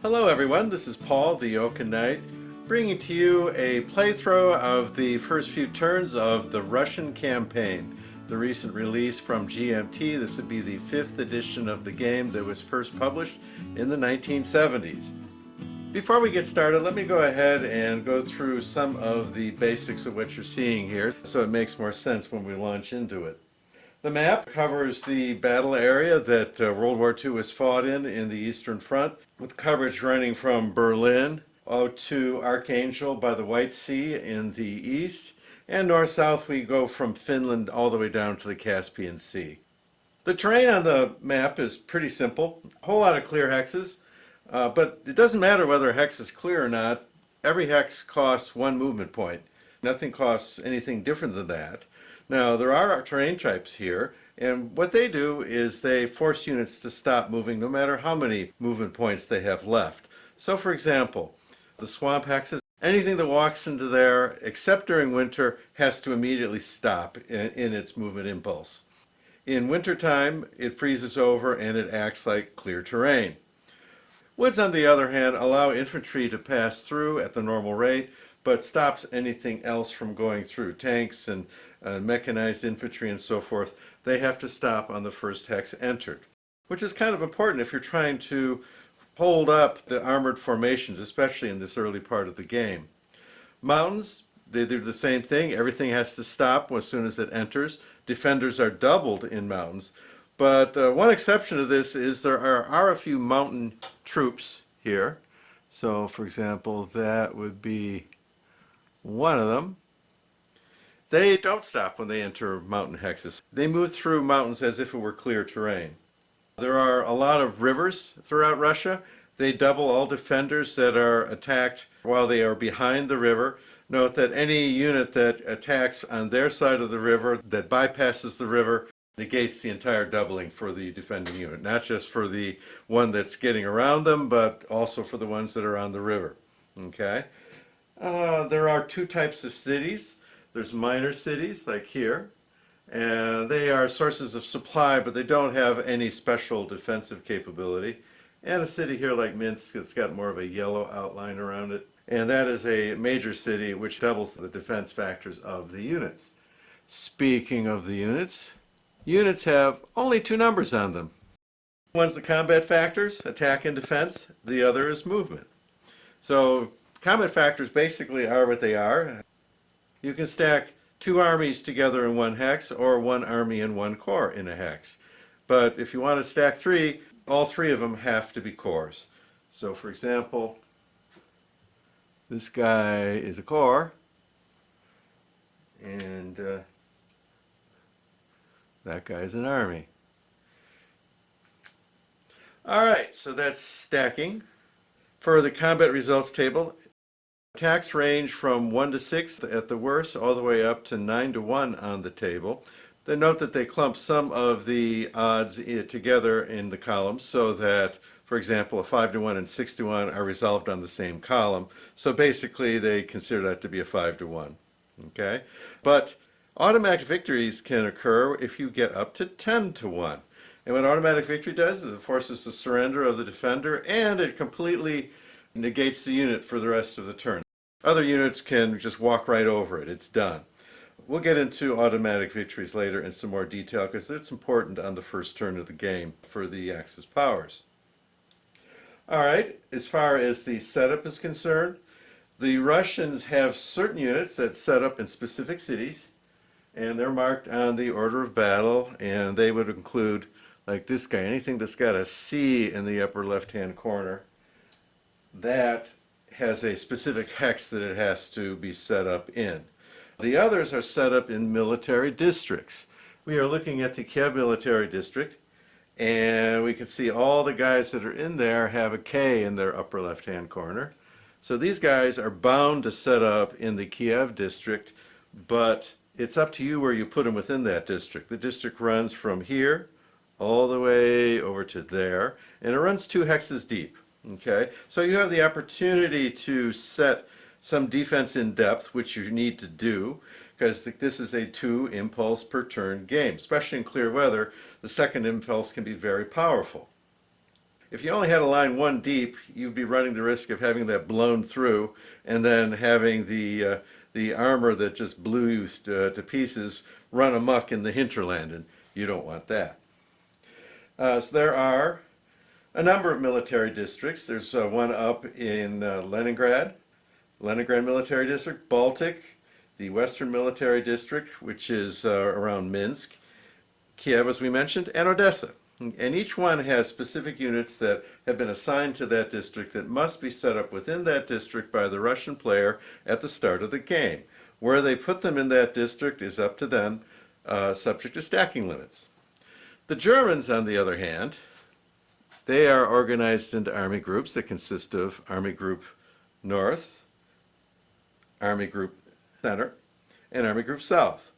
Hello everyone, this is Paul, the Oaken Knight, bringing to you a playthrough of the first few turns of the Russian campaign, the recent release from GMT. This would be the 5th edition of the game that was first published in the 1970s. Before we get started, let me go ahead and go through some of the basics of what you're seeing here so it makes more sense when we launch into it. The map covers the battle area that World War II was fought in the Eastern Front, with coverage running from Berlin out to Archangel by the White Sea in the east, and north-south we go from Finland all the way down to the Caspian Sea. The terrain on the map is pretty simple, a whole lot of clear hexes, but it doesn't matter whether a hex is clear or not. Every hex costs one movement point. Nothing costs anything different than that. Now, there are terrain types here, and what they do is they force units to stop moving no matter how many movement points they have left. So, for example, the swamp hexes, anything that walks into there, except during winter, has to immediately stop in its movement impulse. In wintertime, it freezes over and it acts like clear terrain. Woods, on the other hand, allow infantry to pass through at the normal rate, but stops anything else from going through. Tanks and mechanized infantry and so forth, they have to stop on the first hex entered, which is kind of important if you're trying to hold up the armored formations, especially in this early part of the game. Mountains, they do the same thing. Everything has to stop as soon as it enters. Defenders are doubled in mountains, but one exception to this is there are a few mountain troops here. So, for example, that would be one of them. They don't stop when they enter mountain hexes. They move through mountains as if it were clear terrain. There are a lot of rivers throughout Russia. They double all defenders that are attacked while they are behind the river. Note that any unit that attacks on their side of the river that bypasses the river negates the entire doubling for the defending unit, not just for the one that's getting around them, but also for the ones that are on the river. Okay? There are two types of cities. There's minor cities, like here, and they are sources of supply, but they don't have any special defensive capability. And a city here like Minsk that's got more of a yellow outline around it. And that is a major city which doubles the defense factors of the units. Speaking of the units, units have only two numbers on them. One's the combat factors, attack and defense. The other is movement. So combat factors basically are what they are. You can stack two armies together in one hex or one army and one corps in a hex. But if you want to stack three, all three of them have to be corps. So, for example, this guy is a corps, and that guy is an army. All right, so that's stacking. For the combat results table, attacks range from 1 to 6 at the worst, all the way up to 9 to 1 on the table. Then note that they clump some of the odds together in the columns so that, for example, a 5 to 1 and 6 to 1 are resolved on the same column. So basically they consider that to be a 5 to 1. Okay? But automatic victories can occur if you get up to 10 to 1. And what automatic victory does is it forces the surrender of the defender, and it completely negates the unit for the rest of the turn. Other units can just walk right over it. It's done. We'll get into automatic victories later in some more detail because it's important on the first turn of the game for the Axis powers. All right, as far as the setup is concerned, the Russians have certain units that set up in specific cities, and they're marked on the order of battle, and they would include, like this guy, anything that's got a C in the upper left-hand corner, that has a specific hex that it has to be set up in. The others are set up in military districts. We are looking at the Kiev military district, and we can see all the guys that are in there have a K in their upper left-hand corner. So these guys are bound to set up in the Kiev district, but it's up to you where you put them within that district. The district runs from here all the way over to there, and it runs 2 hexes deep. Okay, so you have the opportunity to set some defense in depth, which you need to do, because this is a 2 impulse per turn game. Especially in clear weather, the second impulse can be very powerful. If you only had a line one deep, you'd be running the risk of having that blown through and then having the armor that just blew you to pieces run amok in the hinterland, and you don't want that. So there are a number of military districts. There's one up in Leningrad Military District, Baltic, the Western Military District, which is around Minsk, Kiev, as we mentioned, and Odessa. And each one has specific units that have been assigned to that district that must be set up within that district by the Russian player at the start of the game. Where they put them in that district is up to them, subject to stacking limits. The Germans, on the other hand, they are organized into army groups that consist of Army Group North, Army Group Center, and Army Group South.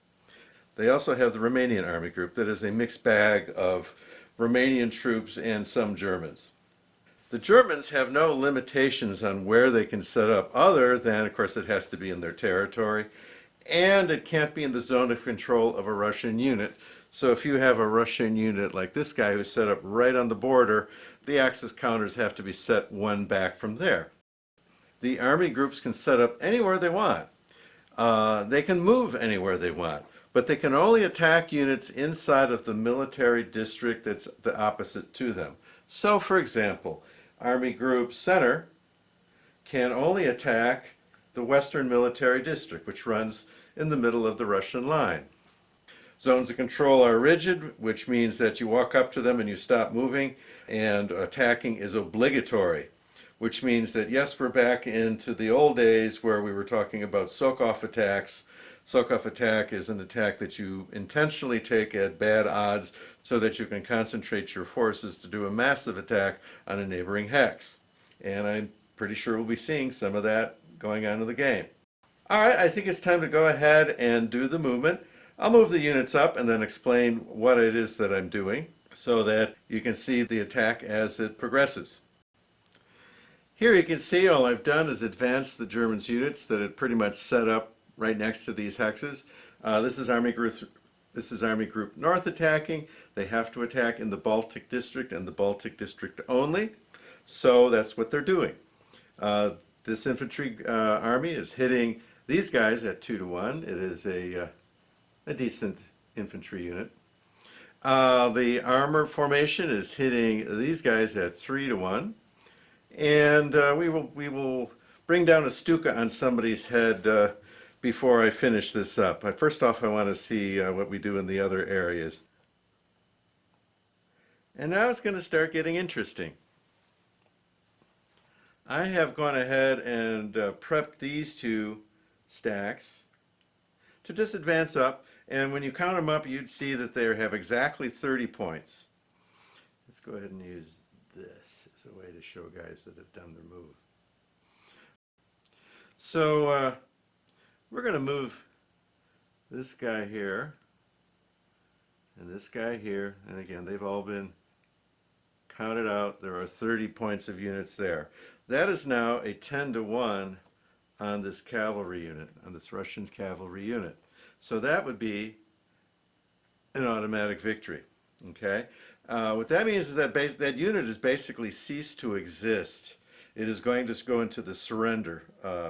They also have the Romanian Army Group that is a mixed bag of Romanian troops and some Germans. The Germans have no limitations on where they can set up other than, of course, it has to be in their territory, and it can't be in the zone of control of a Russian unit. So if you have a Russian unit like this guy who's set up right on the border, the axis counters have to be set one back from there. The army groups can set up anywhere they want. They can move anywhere they want, but they can only attack units inside of the military district that's the opposite to them. So, for example, Army Group Center can only attack the Western Military District, which runs in the middle of the Russian line. Zones of control are rigid, which means that you walk up to them and you stop moving, and attacking is obligatory, which means that, yes, we're back into the old days where we were talking about soak-off attacks. Soak-off attack is an attack that you intentionally take at bad odds so that you can concentrate your forces to do a massive attack on a neighboring hex. And I'm pretty sure we'll be seeing some of that going on in the game. All right, I think it's time to go ahead and do the movement. I'll move the units up and then explain what it is that I'm doing so that you can see the attack as it progresses. Here you can see all I've done is advance the Germans' units that had pretty much set up right next to these hexes. This is Army Group North attacking. They have to attack in the Baltic District and the Baltic District only. So that's what they're doing. This infantry army is hitting these guys at 2-1. It is a decent infantry unit. The armor formation is hitting these guys at 3-1. And we will bring down a Stuka on somebody's head before I finish this up. First off, I want to see what we do in the other areas. And now it's going to start getting interesting. I have gone ahead and prepped these two stacks to just advance up, and when you count them up, you'd see that they have exactly 30 points. Let's go ahead and use this as a way to show guys that have done their move. So we're going to move this guy here and this guy here, and again, they've all been counted out. There are 30 points of units there. That is now a 10-1 on this cavalry unit, on this Russian cavalry unit. So that would be an automatic victory. Okay? What that means is that that unit has basically ceased to exist. It is going to go into the surrender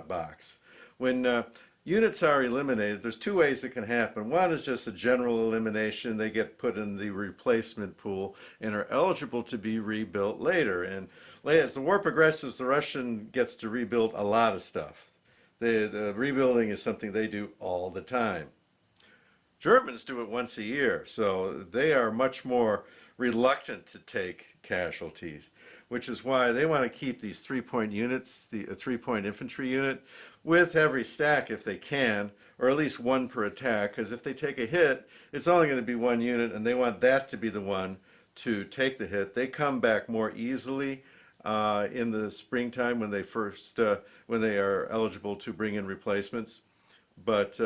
box. When units are eliminated, there's two ways it can happen. One is just a general elimination. They get put in the replacement pool and are eligible to be rebuilt later. And as the war progresses, the Russian gets to rebuild a lot of stuff. The rebuilding is something they do all the time. Germans do it once a year, so they are much more reluctant to take casualties, which is why they want to keep these 3-point units, a 3-point infantry unit, with every stack if they can, or at least one per attack, because if they take a hit, it's only going to be one unit, and they want that to be the one to take the hit. They come back more easily in the springtime when they are eligible to bring in replacements, but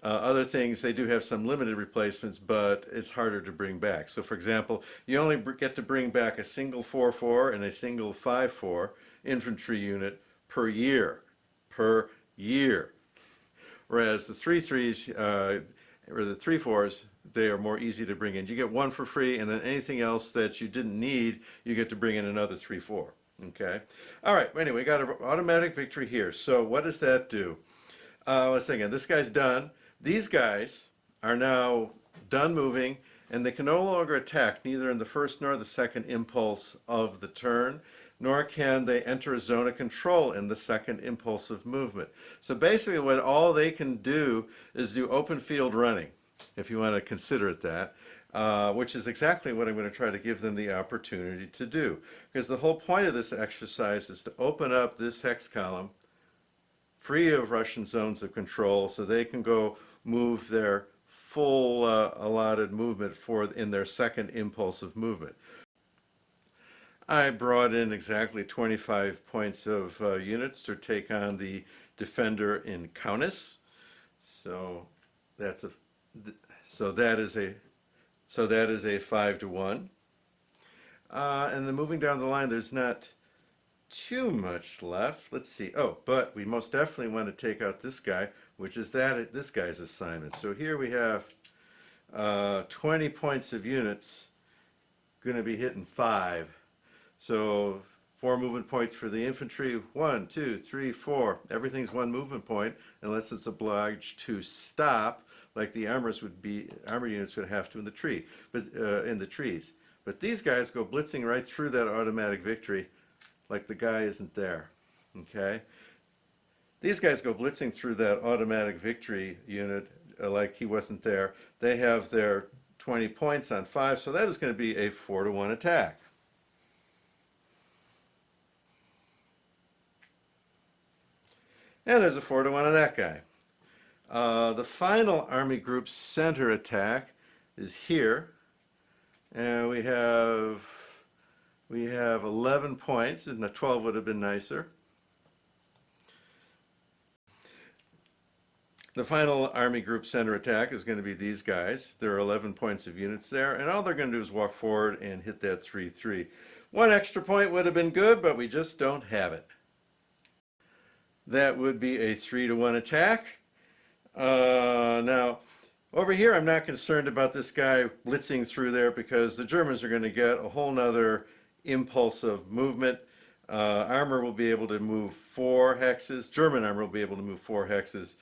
other things, they do have some limited replacements, but it's harder to bring back. So, for example, you only get to bring back a single 4-4 and a single 5-4 infantry unit per year. Whereas the 3-3s, or the 3-4s, they are more easy to bring in. You get one for free, and then anything else that you didn't need, you get to bring in another 3, 4. Okay. All right. Anyway, we got an automatic victory here. So what does that do? Let's see again. This guy's done. These guys are now done moving, and they can no longer attack neither in the first nor the second impulse of the turn, nor can they enter a zone of control in the second impulse of movement. So basically what all they can do is do open field running, if you want to consider it that, which is exactly what I'm going to try to give them the opportunity to do. Because the whole point of this exercise is to open up this hex column free of Russian zones of control so they can go move their full allotted movement in their second impulse of movement. I brought in exactly 25 points of units to take on the defender in Kaunas. So that's that is a 5 to 1. And then moving down the line, there's not too much left. Let's see. Oh, but we most definitely want to take out this guy, which is this guy's assignment. So here we have 20 points of units going to be hitting 5. So 4 movement points for the infantry. 1, 2, 3, 4. Everything's 1 movement point unless it's obliged to stop, like the armor units would have to in the tree, but in the trees. But these guys go blitzing right through that automatic victory, like the guy isn't there. Okay. These guys go blitzing through that automatic victory unit like he wasn't there. They have their 20 points on 5, so that is going to be a 4 to 1 attack. And there's a 4 to 1 on that guy. The final Army Group center attack is here. And we have 11 points, and the 12 would have been nicer. The final Army Group center attack is going to be these guys. There are 11 points of units there, and all they're going to do is walk forward and hit that 3-3. 1 extra point would have been good, but we just don't have it. That would be a 3 to 1 attack. Now, over here, I'm not concerned about this guy blitzing through there because the Germans are going to get a whole nother impulse of movement. Armor will be able to move 4 hexes. German armor will be able to move 4 hexes.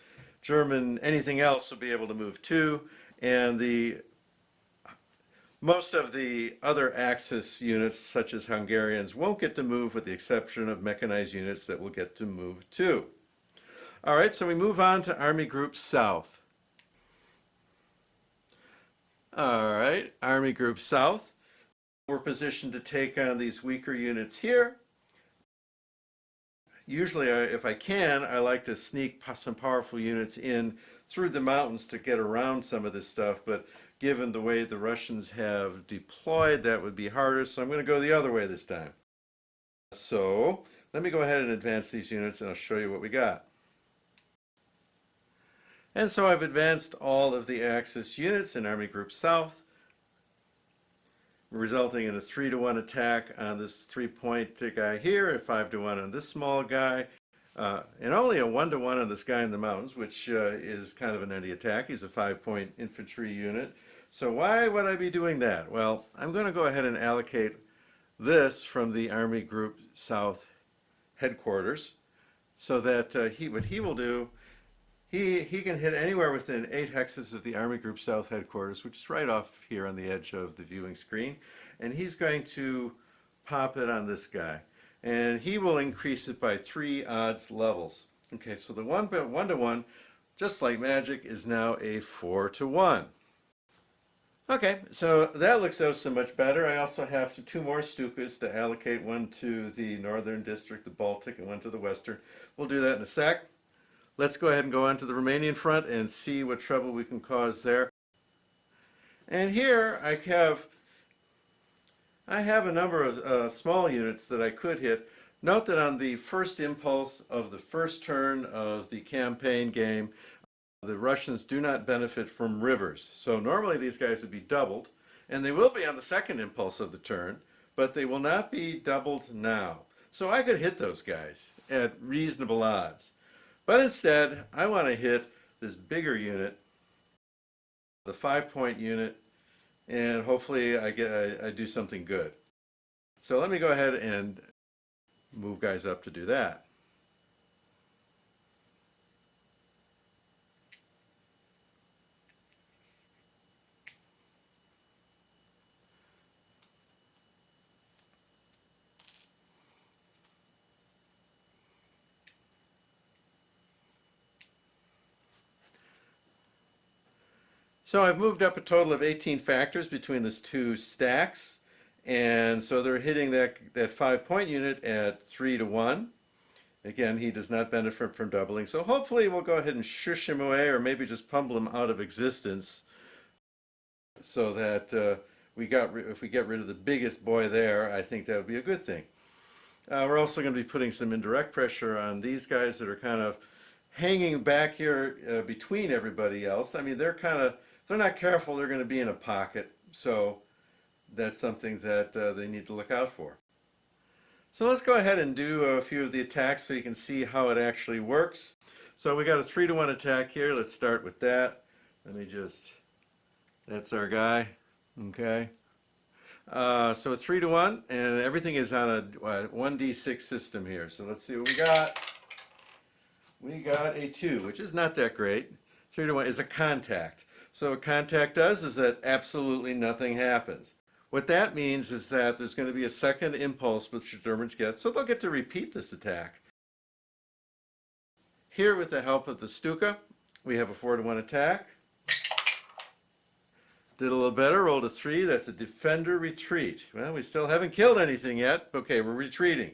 German anything else will be able to move 2. And most of the other Axis units, such as Hungarians, won't get to move with the exception of mechanized units that will get to move 2. All right, so we move on to Army Group South. All right, Army Group South. We're positioned to take on these weaker units here. Usually, if I can, I like to sneak some powerful units in through the mountains to get around some of this stuff, but given the way the Russians have deployed, that would be harder, so I'm going to go the other way this time. So, let me go ahead and advance these units and I'll show you what we got. And so I've advanced all of the Axis units in Army Group South, resulting in a 3 to 1 attack on this 3-point guy here, a 5 to 1 on this small guy, and only a 1 to 1 on this guy in the mountains, which is kind of an anti-attack. He's a 5-point infantry unit. So why would I be doing that? Well, I'm going to go ahead and allocate this from the Army Group South headquarters so that what he will do, he can hit anywhere within 8 hexes of the Army Group South headquarters, which is right off here on the edge of the viewing screen. And he's going to pop it on this guy. And he will increase it by 3 odds levels. Okay, so the 1 to 1, just like magic, is now a 4 to 1. Okay, so that looks so much better. I also have 2 more Stukas to allocate, one to the northern district, the Baltic, and one to the western. We'll do that in a sec. Let's go ahead and go on to the Romanian front and see what trouble we can cause there. And here I have a number of small units that I could hit. Note that on the first impulse of the first turn of the campaign game, the Russians do not benefit from rivers. So normally these guys would be doubled, and they will be on the second impulse of the turn, but they will not be doubled now. So I could hit those guys at reasonable odds. But instead, I want to hit this bigger unit the 5-point unit, and hopefully I do something good. So let me go ahead and move guys up to do that. So I've moved up a total of 18 factors between these two stacks, and so they're hitting that 5-point unit at 3 to 1. Again, he does not benefit from doubling, so hopefully we'll go ahead and shush him away, or maybe just pummel him out of existence, so that if we get rid of the biggest boy there, I think that would be a good thing. We're also going to be putting some indirect pressure on these guys that are kind of hanging back here between everybody else. I mean, they're not careful, they're going to be in a pocket, so that's something that they need to look out for. So let's go ahead and do a few of the attacks so you can see how it actually works. So we got a 3 to 1 attack here. Let's start with that. That's our guy. Okay. So it's 3 to 1, and everything is on a 1d6 system here. So let's see what we got. We got a 2, which is not that great. 3 to 1 is a contact. So what contact does is that absolutely nothing happens. What that means is that there's going to be a second impulse which the Germans get, so they'll get to repeat this attack. Here, with the help of the Stuka, we have a 4 to 1 attack. Did a little better, rolled a 3. That's a defender retreat. Well, we still haven't killed anything yet. Okay, we're retreating.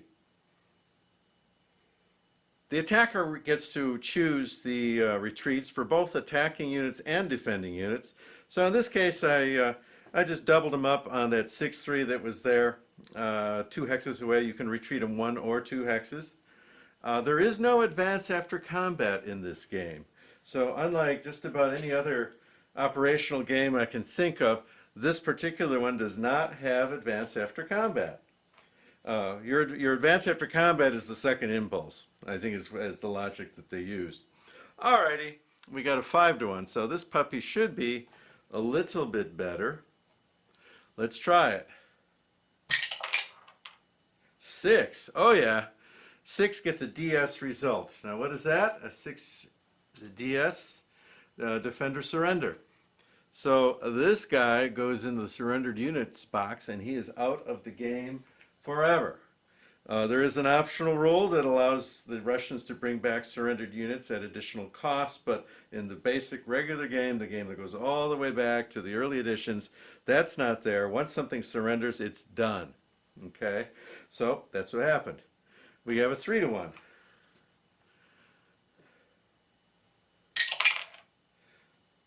The attacker gets to choose the retreats for both attacking units and defending units. So in this case, I just doubled them up on that 6-3 that was there. 2 hexes away, you can retreat them 1 or 2 hexes. There is no advance after combat in this game. So unlike just about any other operational game I can think of, this particular one does not have advance after combat. Your advance after combat is the second impulse, I think is the logic that they used. Alrighty, we got a 5 to 1, so this puppy should be a little bit better. Let's try it. 6, oh yeah. 6 gets a DS result. Now what is that? A 6 is a DS, defender surrender. So this guy goes in the surrendered units box and he is out of the game forever. There is an optional rule that allows the Russians to bring back surrendered units at additional cost, but in the basic regular game, the game that goes all the way back to the early editions, that's not there. Once something surrenders, it's done. Okay? So that's what happened. We have a 3 to 1.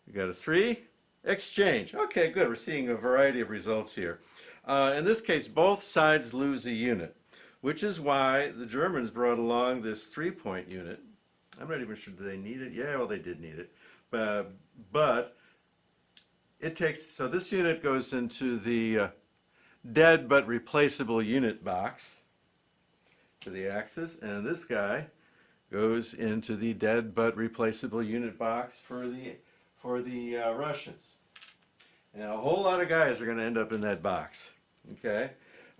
We got a 3. Exchange. Okay, good. We're seeing a variety of results here. In this case, both sides lose a unit, which is why the Germans brought along this 3-point unit. I'm not even sure, do they need it? Yeah, well, they did need it. But it takes, so this unit goes into the dead but replaceable unit box for the Axis, and this guy goes into the dead but replaceable unit box for the Russians. And a whole lot of guys are going to end up in that box. Okay?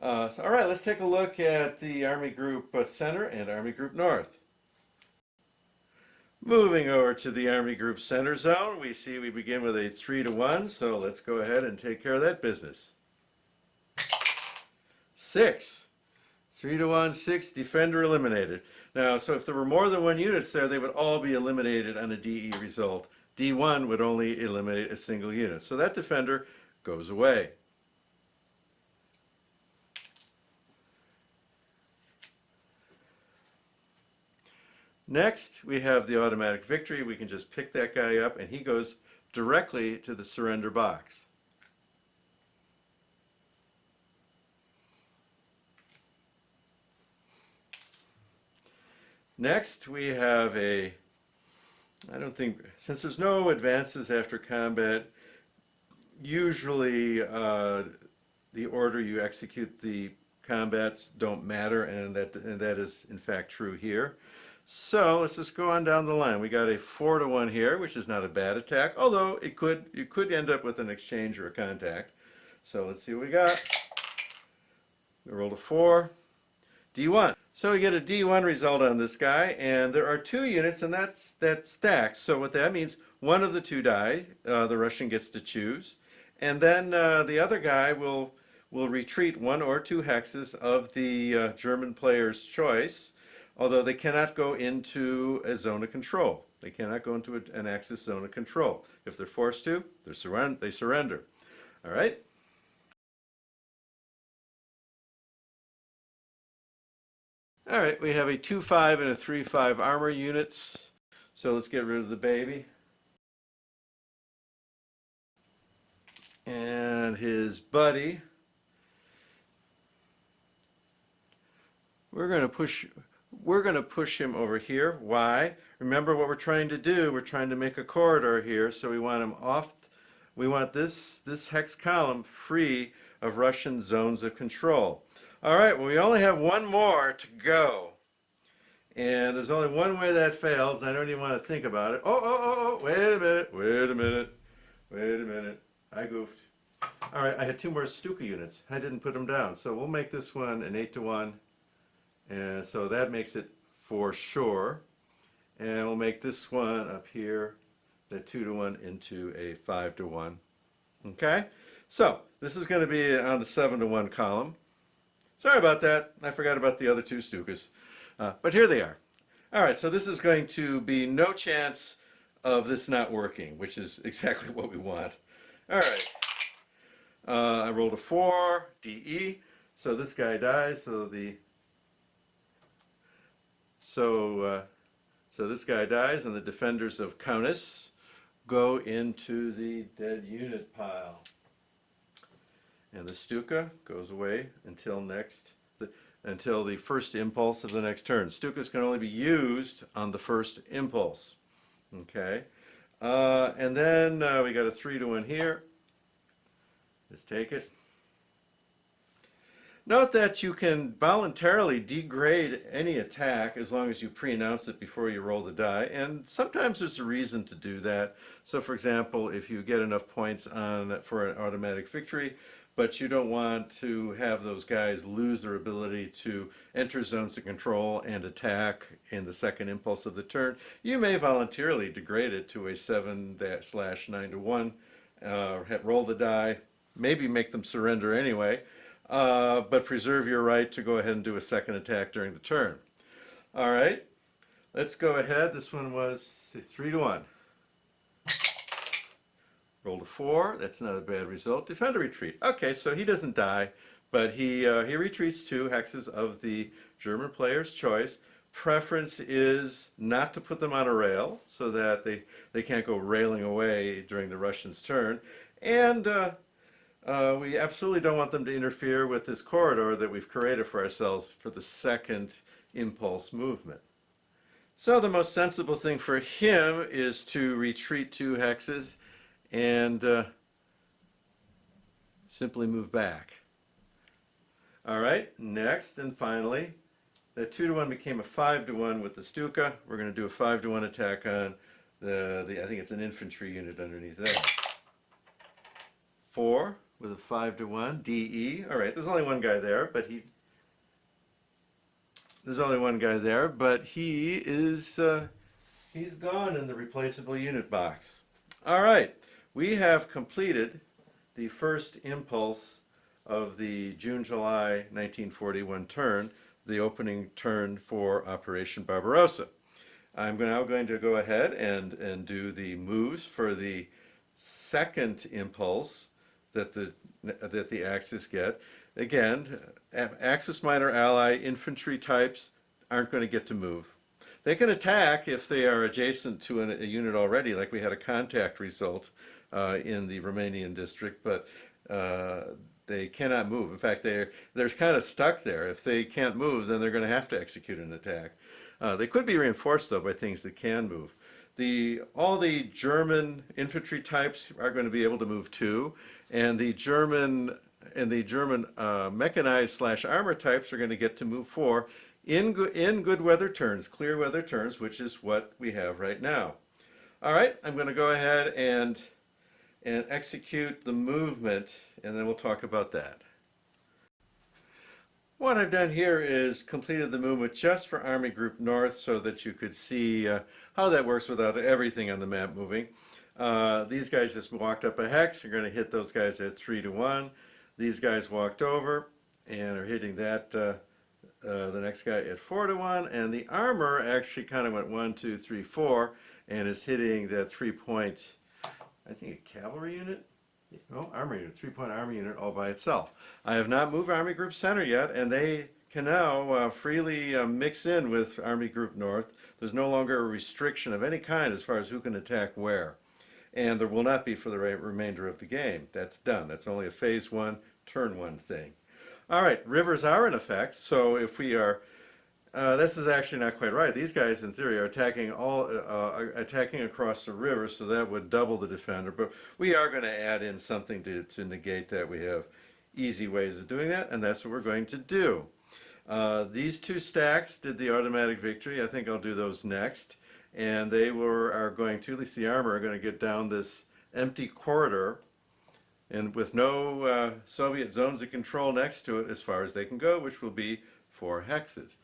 All right, let's take a look at the Army Group Center and Army Group North. Moving over to the Army Group Center zone, we see we begin with a 3 to 1, so let's go ahead and take care of that business. 6. 3 to 1, 6, defender eliminated. Now, so if there were more than one units there, they would all be eliminated on a DE result. D1 would only eliminate a single unit. So that defender goes away. Next, we have the automatic victory. We can just pick that guy up and he goes directly to the surrender box. Next, we have since there's no advances after combat, usually the order you execute the combats don't matter, and that is in fact true here. So let's just go on down the line. We got a 4-1 here, which is not a bad attack, although you could end up with an exchange or a contact. So let's see what we got. We rolled a 4. D1. So we get a D1 result on this guy, and there are 2 units, and that stacks. So what that means, one of the 2 die, the Russian gets to choose, and then the other guy will retreat 1 or 2 hexes of the German player's choice, although they cannot go into a zone of control. They cannot go into an Axis zone of control. If they're forced to, they surrender. All right? All right, we have a 2-5 and a 3-5 armor units. So let's get rid of the baby. And his buddy. We're going to push him over here. Why? Remember what we're trying to do. We're trying to make a corridor here, so we want him off. We want this hex column free of Russian zones of control. All right, well, we only have 1 more to go. And there's only one way that fails. I don't even want to think about it. Oh, wait a minute. I goofed. All right, I had 2 more Stuka units. I didn't put them down. So we'll make this one an 8-1. And so that makes it for sure. And we'll make this one up here, that 2-1 into a 5-1. Okay? So this is going to be on the 7-1 column. Sorry about that. I forgot about the other 2 Stukas. But here they are. All right, so this is going to be no chance of this not working, which is exactly what we want. All right. I rolled a 4, DE. So this guy dies. So this guy dies, and the defenders of Kaunas go into the dead unit pile. And the Stuka goes away until the first impulse of the next turn. Stukas can only be used on the first impulse. Okay. And then we got a 3-1 here. Just take it. Note that you can voluntarily degrade any attack as long as you pre-announce it before you roll the die, and sometimes there's a reason to do that. So for example, if you get enough points for an automatic victory, but you don't want to have those guys lose their ability to enter zones of control and attack in the second impulse of the turn, you may voluntarily degrade it to a 7/9-1, roll the die, maybe make them surrender anyway, but preserve your right to go ahead and do a second attack during the turn. All right, let's go ahead. This one was 3-1. Rolled a 4. That's not a bad result. Defend a retreat. Okay, so he doesn't die, but he retreats 2 hexes of the German player's choice. Preference is not to put them on a rail so that they can't go railing away during the Russians' turn. And we absolutely don't want them to interfere with this corridor that we've created for ourselves for the second impulse movement. So the most sensible thing for him is to retreat 2 hexes and simply move back. All right, next and finally, that 2-1 became a 5-1 with the Stuka. We're going to do a 5-1 attack on I think it's an infantry unit underneath there. 4 with a 5-1, DE. All right, there's only one guy there, but he is he's gone in the replaceable unit box. All right. We have completed the first impulse of the June-July 1941 turn, the opening turn for Operation Barbarossa. I'm now going to go ahead and do the moves for the second impulse that the Axis get. Again, Axis minor ally infantry types aren't going to get to move. They can attack if they are adjacent to a unit already, like we had a contact result in the Romanian district, but they cannot move. In fact, they're kind of stuck there. If they can't move, then they're going to have to execute an attack. They could be reinforced, though, by things that can move. All the German infantry types are going to be able to move too, and the German mechanized/armor types are going to get to move 4 in good weather turns, clear weather turns, which is what we have right now. All right, I'm going to go ahead and execute the movement, and then we'll talk about that. What I've done here is completed the movement just for Army Group North so that you could see how that works without everything on the map moving. These guys just walked up a hex. You're going to hit those guys at 3 to 1. These guys walked over and are hitting that the next guy at 4 to 1. And the armor actually kind of went 1, 2, 3, 4 and is hitting that 3-point, I think, a cavalry unit. Oh, armor unit, 3-point armor unit all by itself. I have not moved Army Group Center yet, and they can now freely mix in with Army Group North. There's no longer a restriction of any kind as far as who can attack where. And there will not be for the remainder of the game. That's done. That's only a phase 1, turn 1 thing. All right, rivers are in effect, so if we are this is actually not quite right. These guys, in theory, are attacking across the river, so that would double the defender. But we are going to add in something to negate that. We have easy ways of doing that, and that's what we're going to do. These two stacks did the automatic victory. I think I'll do those next. And they are going to, at least the armor, are going to get down this empty corridor, and with no Soviet zones of control next to it as far as they can go, which will be 4 hexes.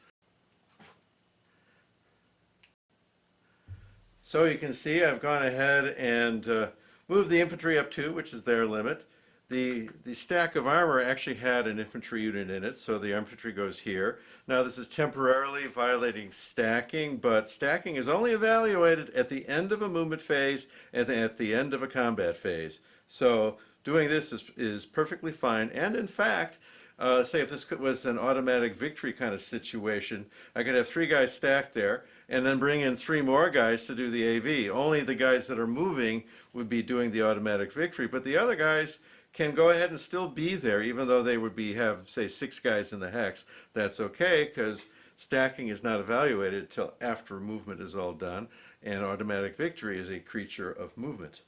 So you can see I've gone ahead and moved the infantry up 2, which is their limit. The stack of armor actually had an infantry unit in it, so the infantry goes here. Now this is temporarily violating stacking, but stacking is only evaluated at the end of a movement phase and at the end of a combat phase. So doing this is perfectly fine, and in fact, say if this was an automatic victory kind of situation, I could have 3 guys stacked there and then bring in 3 more guys to do the AV. Only the guys that are moving would be doing the automatic victory, but the other guys can go ahead and still be there, even though they would have, say, 6 guys in the hex. That's okay, because stacking is not evaluated until after movement is all done, and automatic victory is a creature of movement.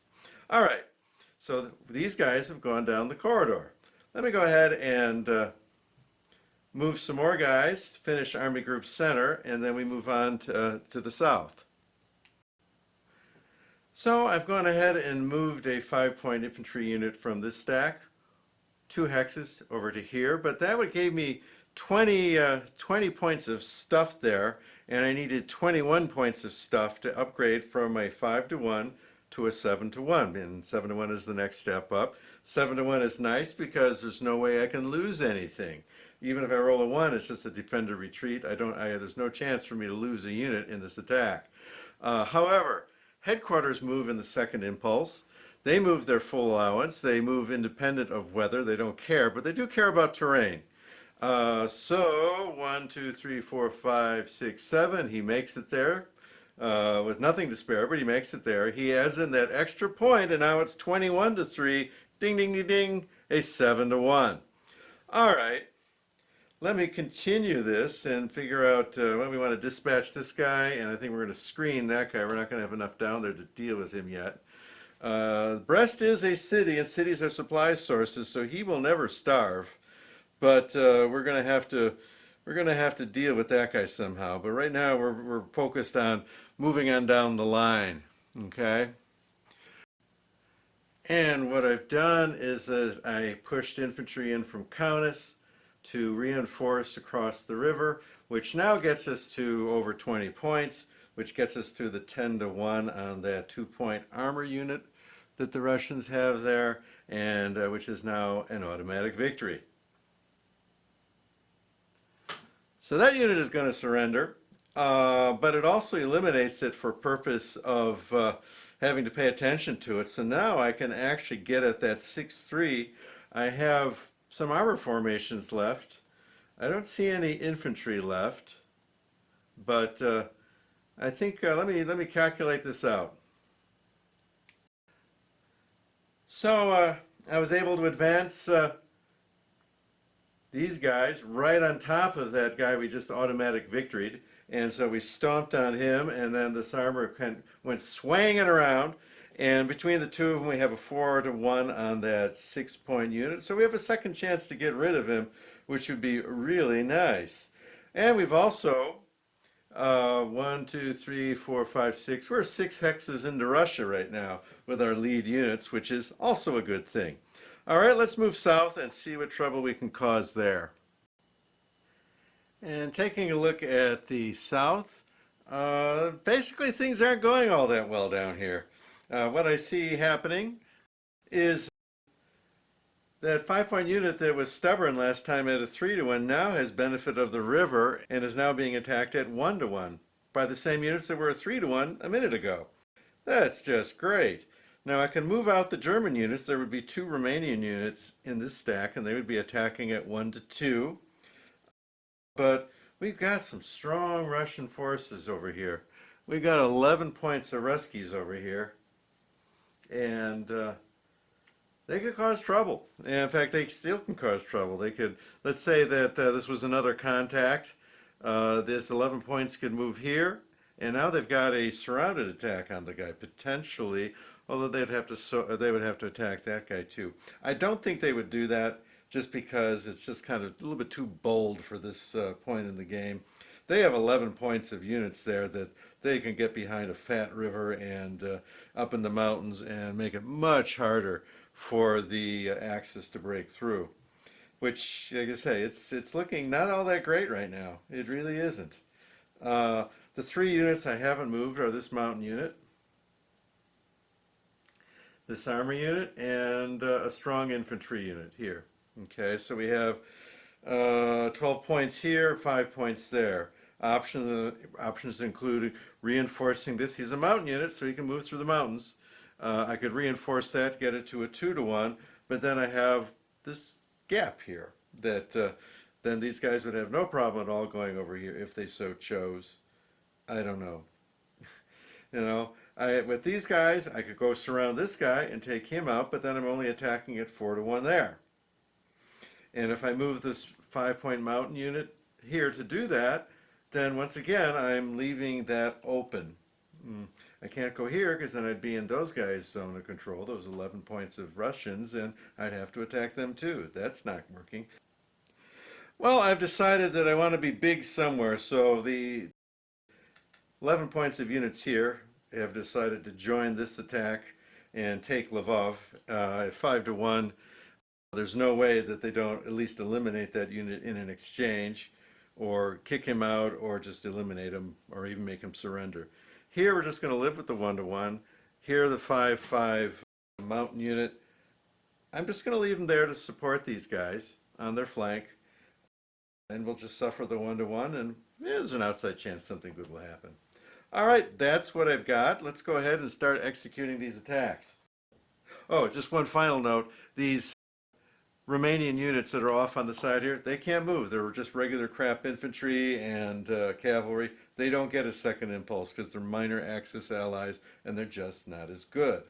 All right, so these guys have gone down the corridor. Let me go ahead and move some more guys, finish Army Group Center, and then we move on to the south. So I've gone ahead and moved a 5-point infantry unit from this stack, 2 hexes over to here, but that would give me 20 points of stuff there, and I needed 21 points of stuff to upgrade from a 5 to 1 to a 7 to 1, and 7 to 1 is the next step up. 7 to 1 is nice because there's no way I can lose anything. Even if I roll a 1, it's just a defender retreat. There's no chance for me to lose a unit in this attack. However, headquarters move in the second impulse. They move their full allowance. They move independent of weather. They don't care, but they do care about terrain. So 1, 2, 3, 4, 5, 6, 7. He makes it there with nothing to spare, but he makes it there. He adds in that extra point, and now it's 21 to 3. Ding, ding, ding, ding. A 7 to 1. All right. Let me continue this and figure out when we want to dispatch this guy, and I think we're going to screen that guy. We're not going to have enough down there to deal with him yet. Brest is a city, and cities are supply sources, so he will never starve. But we're going to have to deal with that guy somehow. But right now we're focused on moving on down the line. Okay. And what I've done is that I pushed infantry in from Kaunas to reinforce across the river, which now gets us to over 20 points, which gets us to the 10 to 1 on that 2-point armor unit that the Russians have there, and which is now an automatic victory. So that unit is going to surrender, but it also eliminates it for purpose of having to pay attention to it. So now I can actually get at that 6-3. I have some armor formations left. I don't see any infantry left, but I think let me calculate this out. So I was able to advance these guys right on top of that guy we just automatic victoried, and so we stomped on him, and then this armor went swinging around. And between the two of them, we have a 4 to 1 on that 6-point unit. So we have a second chance to get rid of him, which would be really nice. And we've also, 1, 2, 3, 4, 5, 6, we're 6 hexes into Russia right now with our lead units, which is also a good thing. All right, let's move south and see what trouble we can cause there. And taking a look at the south, basically things aren't going all that well down here. What I see happening is that 5-point unit that was stubborn last time at a 3-to-1 now has benefit of the river and is now being attacked at 1-to-1 by the same units that were a 3-to-1 a minute ago. That's just great. Now I can move out the German units. There would be 2 Romanian units in this stack and they would be attacking at 1-to-2. But we've got some strong Russian forces over here. We've got 11 points of Ruskies over here. And they could cause trouble. And in fact, they still can cause trouble. They could, let's say that this was another contact. This 11 points could move here. And now they've got a surrounded attack on the guy, potentially. Although they would have to attack that guy too. I don't think they would do that, just because it's just kind of a little bit too bold for this point in the game. They have 11 points of units there that they can get behind a fat river and up in the mountains and make it much harder for the Axis to break through. Which, like I say, it's looking not all that great right now. It really isn't. The 3 units I haven't moved are this mountain unit, this armor unit, and a strong infantry unit here. Okay, so we have 12 points here, 5 points there. Options include reinforcing this. He's a mountain unit, so he can move through the mountains. I could reinforce that, get it to a 2-to-1, but then I have this gap here that then these guys would have no problem at all going over here if they so chose. I don't know. You know, with these guys, I could go surround this guy and take him out, but then I'm only attacking at 4-to-1 there. And if I move this 5-point mountain unit here to do that, then once again, I'm leaving that open. I can't go here because then I'd be in those guys' zone of control, those 11 points of Russians, and I'd have to attack them too. That's not working. Well, I've decided that I want to be big somewhere, so the 11 points of units here have decided to join this attack and take Lvov at 5-to-1. There's no way that they don't at least eliminate that unit in an exchange, or kick him out, or just eliminate him, or even make him surrender. Here we're just going to live with the 1-to-1. Here the 5-5 mountain unit. I'm just going to leave them there to support these guys on their flank, and we'll just suffer the 1-to-1, and there's an outside chance something good will happen. All right, that's what I've got. Let's go ahead and start executing these attacks. Oh, just one final note. These Romanian units that are off on the side here, they can't move. They're just regular crap infantry and cavalry. They don't get a second impulse because they're minor Axis allies and they're just not as good.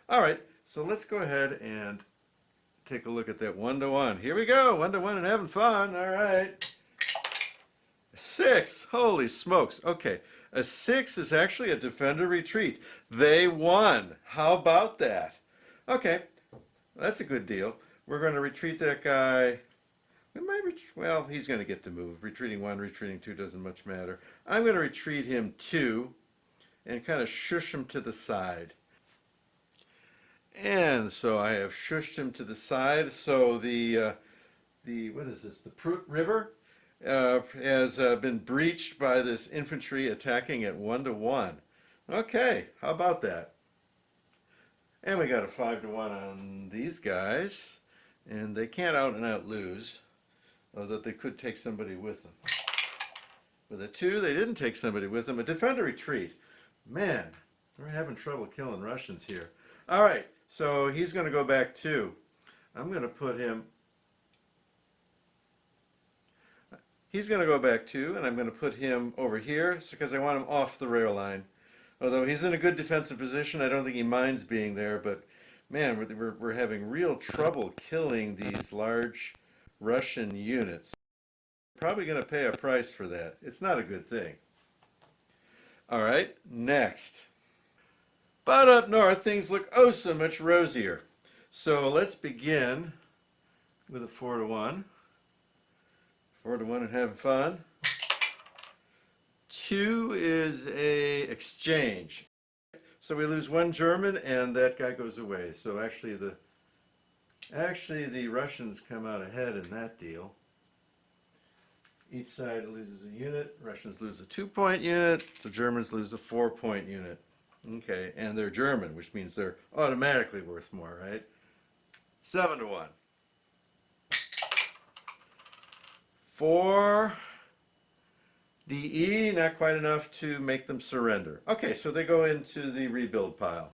All right, so let's go ahead and take a look at that 1-to-1. Here we go, 1-to-1 and having fun. All right. 6, holy smokes. Okay, a 6 is actually a defender retreat. They won. How about that? Okay, that's a good deal. We're going to retreat that guy. We might well, he's going to get to move. Retreating 1, retreating 2 doesn't much matter. I'm going to retreat him 2 and kind of shush him to the side. And so I have shushed him to the side. So the what is this? The Prut River has been breached by this infantry attacking at 1-to-1. Okay, how about that? And we got a 5-to-1 on these guys. And they can't out and out lose, although they could take somebody with them. With a 2, they didn't take somebody with them. A defender retreat. Man, we're having trouble killing Russians here. All right, so he's going to go back 2. I'm going to put him... He's going to go back 2, and I'm going to put him over here because I want him off the rail line. Although he's in a good defensive position, I don't think he minds being there, but man, we're having real trouble killing these large Russian units. Probably going to pay a price for that. It's not a good thing. All right, next. But up north, things look oh so much rosier. So let's begin with a 4-to-1. 4-to-1 and having fun. 2 is a exchange. So we lose one German and that guy goes away. So actually the Russians come out ahead in that deal. Each side loses a unit. Russians lose a 2-point unit. The Germans lose a 4-point unit. Okay, and they're German, which means they're automatically worth more, right? 7-1. 4 DE, not quite enough to make them surrender. Okay, so they go into the rebuild pile.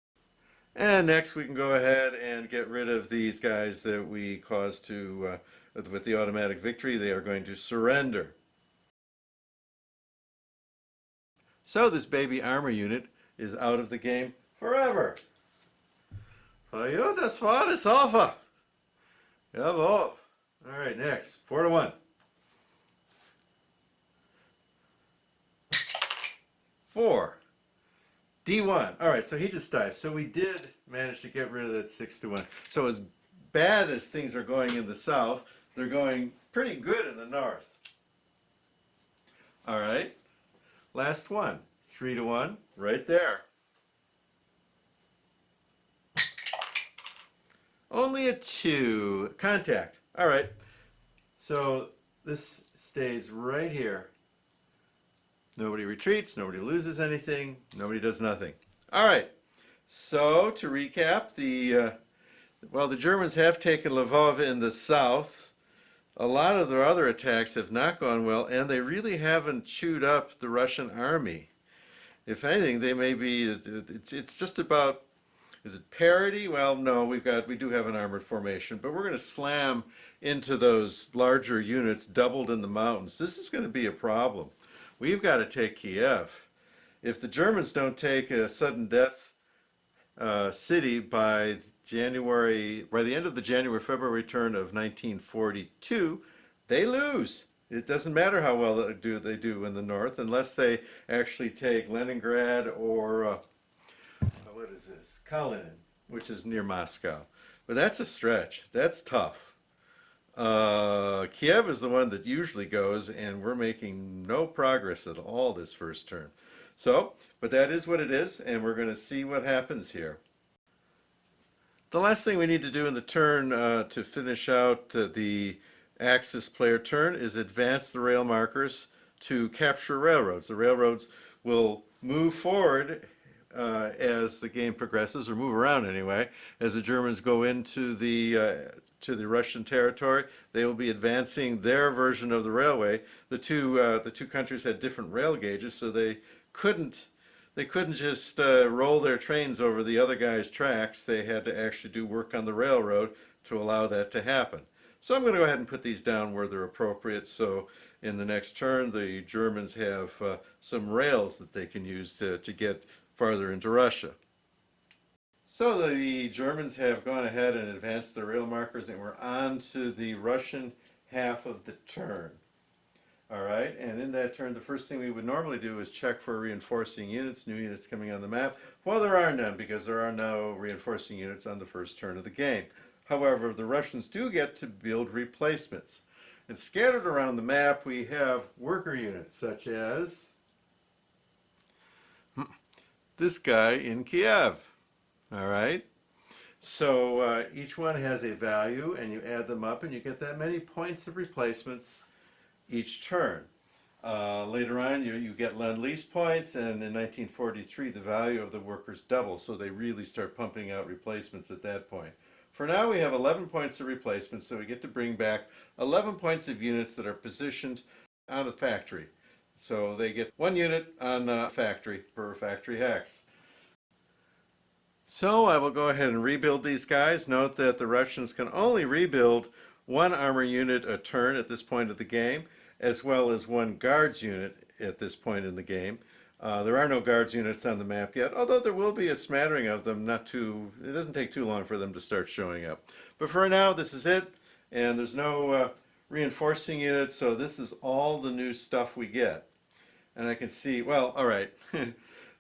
And next we can go ahead and get rid of these guys that we caused to, with the automatic victory, they are going to surrender. So this baby armor unit is out of the game forever. For you, das war das Sofa. Jawohl. All right, next, 4-1. 4. D1. All right, so he just died. So we did manage to get rid of that 6-1. So as bad as things are going in the south, they're going pretty good in the north. All right, last one. 3-1, right there. Only a 2. Contact. All right, so this stays right here. Nobody retreats, nobody loses anything, nobody does nothing. All right, so to recap, the Germans have taken Lvov in the south. A lot of their other attacks have not gone well, and they really haven't chewed up the Russian army. If anything, they may be, it's just about, is it parity? Well, no, we do have an armored formation, but we're going to slam into those larger units doubled in the mountains. This is going to be a problem. We've got to take Kiev. If the Germans don't take a sudden death city by the end of the January-February turn of 1942, they lose. It doesn't matter how well they do in the north unless they actually take Leningrad or what is this? Kalinin, which is near Moscow. But that's a stretch. That's tough. Kiev is the one that usually goes, and we're making no progress at all this first turn. So, but that is what it is, and we're going to see what happens here. The last thing we need to do in the turn to finish out the Axis player turn is advance the rail markers to capture railroads. The railroads will move forward as the game progresses, or move around anyway, as the Germans go into the Russian territory. They will be advancing their version of the railway. The two countries had different rail gauges, so they couldn't just roll their trains over the other guy's tracks. They had to actually do work on the railroad to allow that to happen. So I'm going to go ahead and put these down where they're appropriate. So in the next turn, the Germans have some rails that they can use to get farther into Russia. So the Germans have gone ahead and advanced their rail markers, and we're on to the Russian half of the turn. All right, and in that turn, the first thing we would normally do is check for reinforcing units, new units coming on the map. Well, there are none because there are no reinforcing units on the first turn of the game. However, the Russians do get to build replacements. And scattered around the map, we have worker units such as this guy in Kiev. All right, so each one has a value, and you add them up, and you get that many points of replacements each turn. Later on, you get Lend-Lease points, and in 1943, the value of the workers doubles, so they really start pumping out replacements at that point. For now, we have 11 points of replacement, so we get to bring back 11 points of units that are positioned on a factory. So they get 1 unit on a factory per factory hex. So I will go ahead and rebuild these guys. Note that the Russians can only rebuild 1 armor unit a turn at this point of the game, as well as 1 guards unit at this point in the game. There are no guards units on the map yet, although there will be a smattering of them. It doesn't take too long for them to start showing up. But for now, this is it, and there's no reinforcing units, so this is all the new stuff we get. And I can see, well, all right.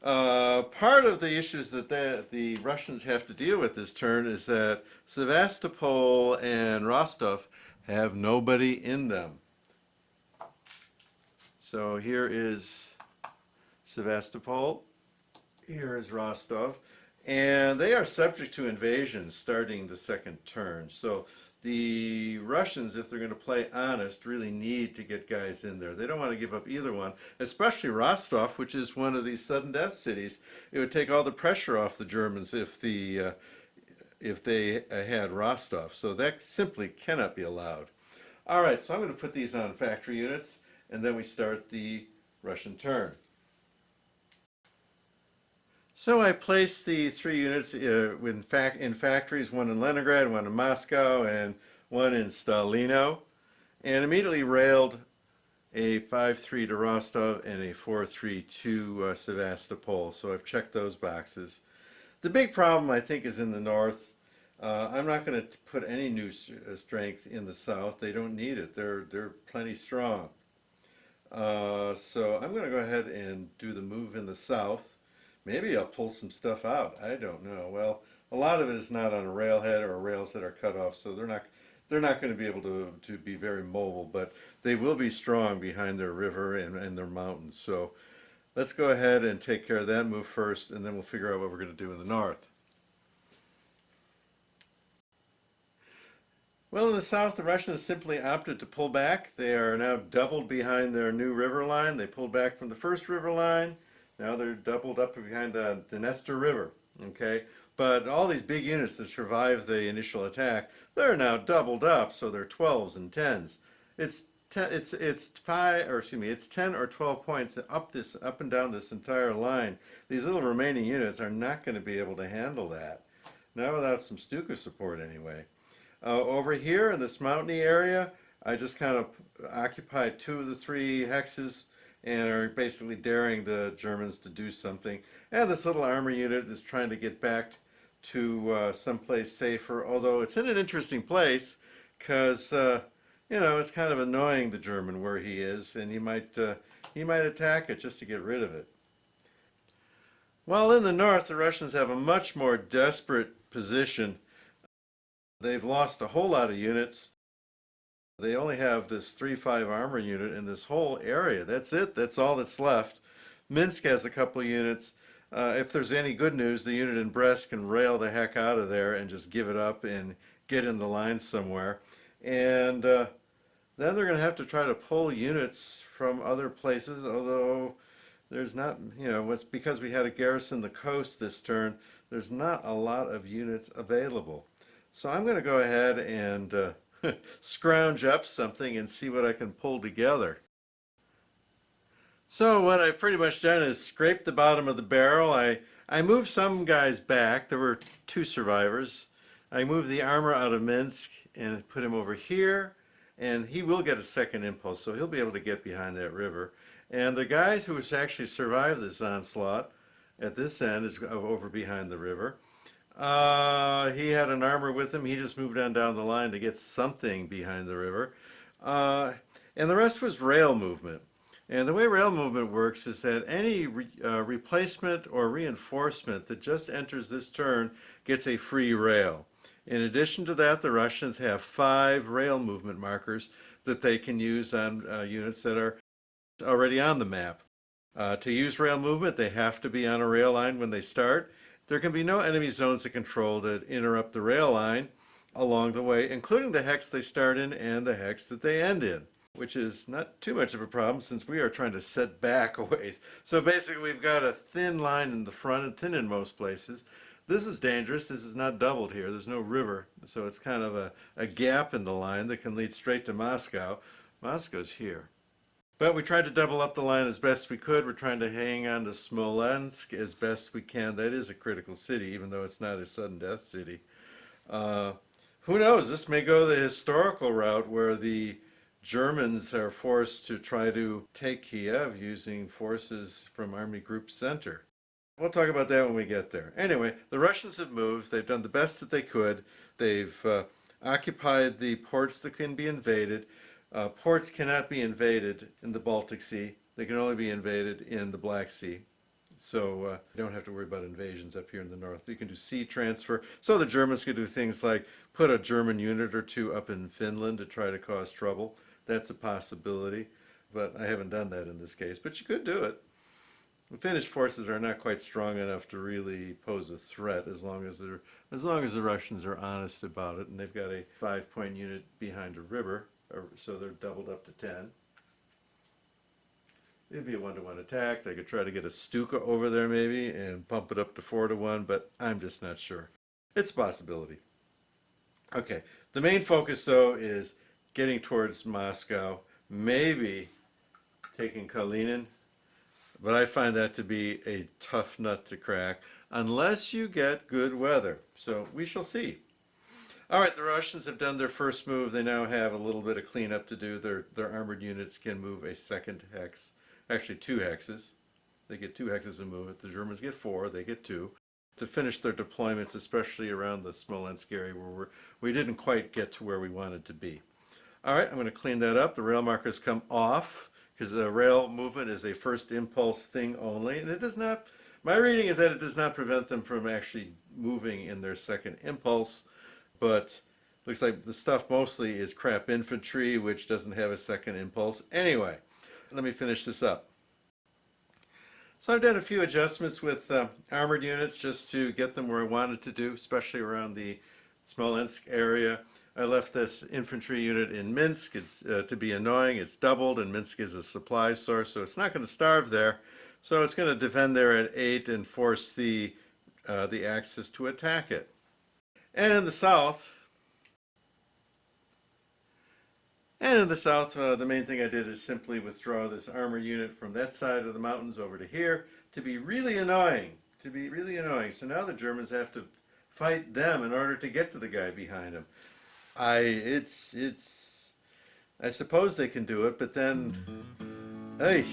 Part of the issues that the Russians have to deal with this turn is that Sevastopol and Rostov have nobody in them. So here is Sevastopol. Here is Rostov. And they are subject to invasion starting the second turn. So the Russians, if they're going to play honest, really need to get guys in there. They don't want to give up either one, especially Rostov, which is one of these sudden death cities. It would take all the pressure off the Germans if they had Rostov. So that simply cannot be allowed. All right, so I'm going to put these on factory units, and then we start the Russian turn. So I placed the 3 units in factories, one in Leningrad, one in Moscow, and one in Stalino, and immediately railed a 5-3 to Rostov and a 4-3 to Sevastopol. So I've checked those boxes. The big problem, I think, is in the north. I'm not going to put any new strength in the south. They don't need it. They're plenty strong. So I'm going to go ahead and do the move in the south. Maybe I'll pull some stuff out. I don't know. Well, a lot of it is not on a railhead or rails that are cut off, so they're not going to be able to be very mobile, but they will be strong behind their river and their mountains. So let's go ahead and take care of that move first, and then we'll figure out what we're going to do in the north. Well, in the south, the Russians simply opted to pull back. They are now doubled behind their new river line. They pulled back from the first river line. Now they're doubled up behind the Dniester River, okay? But all these big units that survived the initial attack, they're now doubled up, so they're 12s and 10s. It's 10 or 12 points up and down this entire line. These little remaining units are not going to be able to handle that. Not without some Stuka support anyway. Over here in this mountainy area, I just kind of occupied 2 of the 3 hexes and are basically daring the Germans to do something. And this little armor unit is trying to get back to someplace safer, although it's in an interesting place because, it's kind of annoying the German where he is, and he might attack it just to get rid of it. While in the north, the Russians have a much more desperate position. They've lost a whole lot of units. They only have this 3-5 armor unit in this whole area. That's it. That's all that's left. Minsk has a couple units. If there's any good news, the unit in Brest can rail the heck out of there and just give it up and get in the line somewhere. And then they're going to have to try to pull units from other places, although there's not, it's because we had to garrison the coast this turn, there's not a lot of units available. So I'm going to go ahead and scrounge up something and see what I can pull together. So what I've pretty much done is scrape the bottom of the barrel. I moved some guys back. There were 2 survivors. I moved the armor out of Minsk and put him over here, and he will get a second impulse, so he'll be able to get behind that river. And the guys who actually survived this onslaught at this end is over behind the river. He had an armor with him. He just moved on down the line to get something behind the river. And the rest was rail movement. And the way rail movement works is that any replacement or reinforcement that just enters this turn gets a free rail. In addition to that, the Russians have 5 rail movement markers that they can use on units that are already on the map. To use rail movement, they have to be on a rail line when they start. There can be no enemy zones of control that interrupt the rail line along the way, including the hex they start in and the hex that they end in, which is not too much of a problem since we are trying to set back a ways. So basically we've got a thin line in the front and thin in most places. This is dangerous. This is not doubled here. There's no river, so it's kind of a gap in the line that can lead straight to Moscow. Moscow's here. But we tried to double up the line as best we could. We're trying to hang on to Smolensk as best we can. That is a critical city, even though it's not a sudden death city. Who knows? This may go the historical route where the Germans are forced to try to take Kiev using forces from Army Group Center. We'll talk about that when we get there. Anyway, the Russians have moved. They've done the best that they could. They've occupied the ports that can be invaded. Ports cannot be invaded in the Baltic Sea. They can only be invaded in the Black Sea. So you don't have to worry about invasions up here in the north. You can do sea transfer. So the Germans could do things like put a German unit or 2 up in Finland to try to cause trouble. That's a possibility. But I haven't done that in this case. But you could do it. The Finnish forces are not quite strong enough to really pose a threat as long as the Russians are honest about it, and they've got a 5-point unit behind a river, so they're doubled up to 10. It'd be a 1-to-1 attack. They could try to get a Stuka over there maybe and pump it up to 4-to-1, but I'm just not sure. It's a possibility. Okay, the main focus though is getting towards Moscow, maybe taking Kalinin, but I find that to be a tough nut to crack unless you get good weather. So we shall see. All right, the Russians have done their first move. They now have a little bit of cleanup to do. Their armored units can move a second hex, actually 2 hexes. They get 2 hexes to move it. The Germans get 4, they get 2. To finish their deployments, especially around the Smolensk area where we didn't quite get to where we wanted to be. All right, I'm going to clean that up. The rail markers come off because the rail movement is a first impulse thing only, and it does not, my reading is that it does not prevent them from actually moving in their second impulse, but looks like the stuff mostly is crap infantry, which doesn't have a second impulse. Anyway, let me finish this up. So I've done a few adjustments with armored units just to get them where I wanted to do, especially around the Smolensk area. I left this infantry unit in Minsk. It's to be annoying. It's doubled, and Minsk is a supply source, so it's not going to starve there. So it's going to defend there at 8 and force the Axis to attack it. And in the south, the main thing I did is simply withdraw this armor unit from that side of the mountains over to here to be really annoying. So now the Germans have to fight them in order to get to the guy behind them. I suppose they can do it, but then, hey.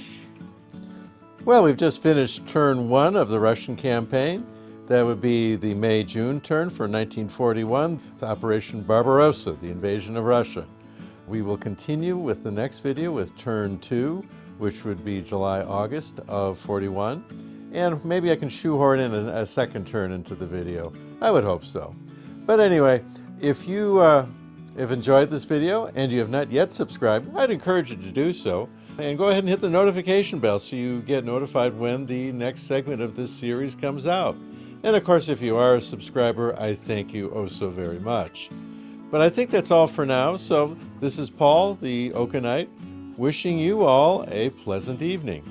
Well, we've just finished turn 1 of the Russian campaign. That would be the May-June turn for 1941, Operation Barbarossa, the invasion of Russia. We will continue with the next video with turn 2, which would be July-August of 41. And maybe I can shoehorn in a second turn into the video. I would hope so. But anyway, if you have enjoyed this video and you have not yet subscribed, I'd encourage you to do so. And go ahead and hit the notification bell so you get notified when the next segment of this series comes out. And of course, if you are a subscriber, I thank you oh so very much. But I think that's all for now. So this is Paul, the Oakenite, wishing you all a pleasant evening.